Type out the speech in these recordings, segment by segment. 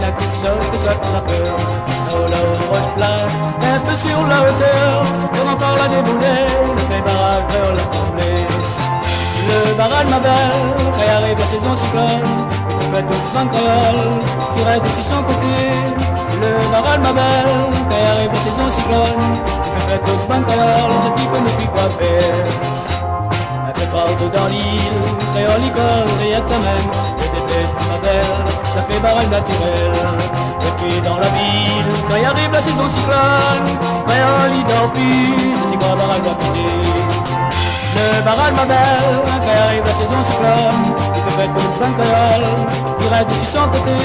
la coupe seule que soit la peur. Là-haut, une roche plage, un peu sur la hauteur, on en parle à débouler, le fait barrage, créole à trembler. Le barrage ma belle, quand arrive la saison cyclone, tu fais tout vent créole, qui reste de son côté. Le barrage ma belle, quand arrive la saison cyclone, tu fais tout vent créole, ce type ne peut quoi faire. Un peu partout dans l'île, créole l'école, et y'a de sa même, le bébé ma belle, ça fait barrage naturel. Et puis dans la ville, quand arrive la saison cyclone, créole il dort plus, ce type barrage va péter. Le barrage ma belle, quand arrive la saison cyclone, il fait fête tout plein créole, il reste sur son côté.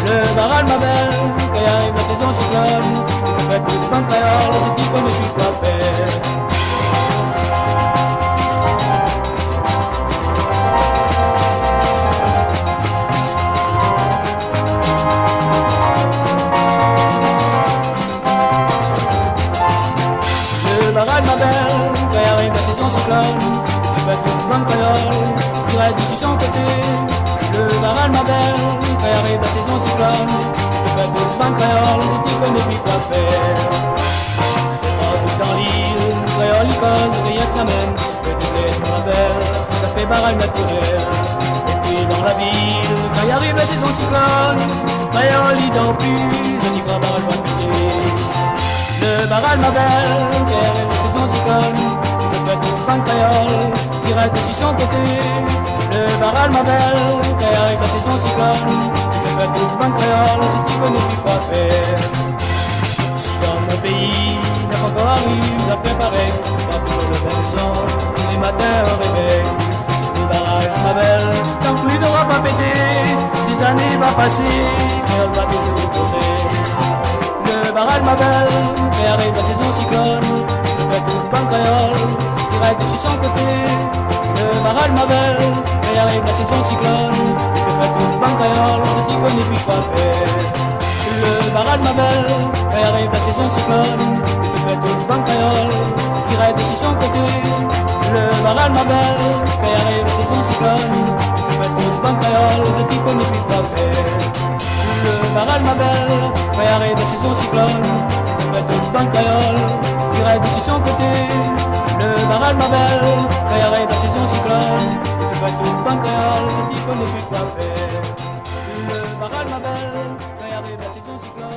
Le barrage ma belle, quand arrive la saison cyclone, il fait fête tout plein créole, c'est qui connaît plus quoi faire. Le barrage ma belle, quand arrive la saison cyclone, il fait tout plein créole, il reste sur son côté. Le barrage ma belle, quand arrive la saison cyclone, il fait tout plein créole, c'est qui connaît plus quoi faire. Partout dans l'île, créole il cause, rien que ça mène, le bébé ma belle, ça fait barrage naturel. Et puis dans la ville, quand arrive la saison cyclone, créole il dort plus, je dis quoi barrage va péter. Le barrage ma belle, quand arrive la saison cyclone, il fait tout plein créole, il reste sur son côté. Le barrage ma belle, quand arrive la saison cyclone, il fait tout plein créole, c'est qui connaît plus quoi faire. Si dans mon pays, neuf encore arrive, ça fait pareil, pas toujours le même son, les matins au réveil. Le barrage ma belle, tant que lui n'aura pas pété, des années vont passer, créole va toujours déposer. Le barrage ma belle, quand arrive la saison cyclone, il fait tout plein créole, il reste sur son côté. Le barrage ma belle, quand arrive la saison cyclone, il fait tout plein créole, c'est qui connaît plus quoi faire. Le barrage ma belle, quand arrive la saison cyclone, il fait tout plein créole, il reste sur son côté. Le barrage ma belle, quand arrive la saison cyclone, il fait tout plein créole, c'est qui connaît plus quoi faire. Le barrage ma belle, quand arrive la saison cyclone, il fait tout plein créole, il reste sur son côté. Le barrage ma belle, quand arrive la saison cyclone, il fait tout plein créole, c'est qui connaît plus quoi faire. Le barrage ma belle, quand arrive la saison cyclone.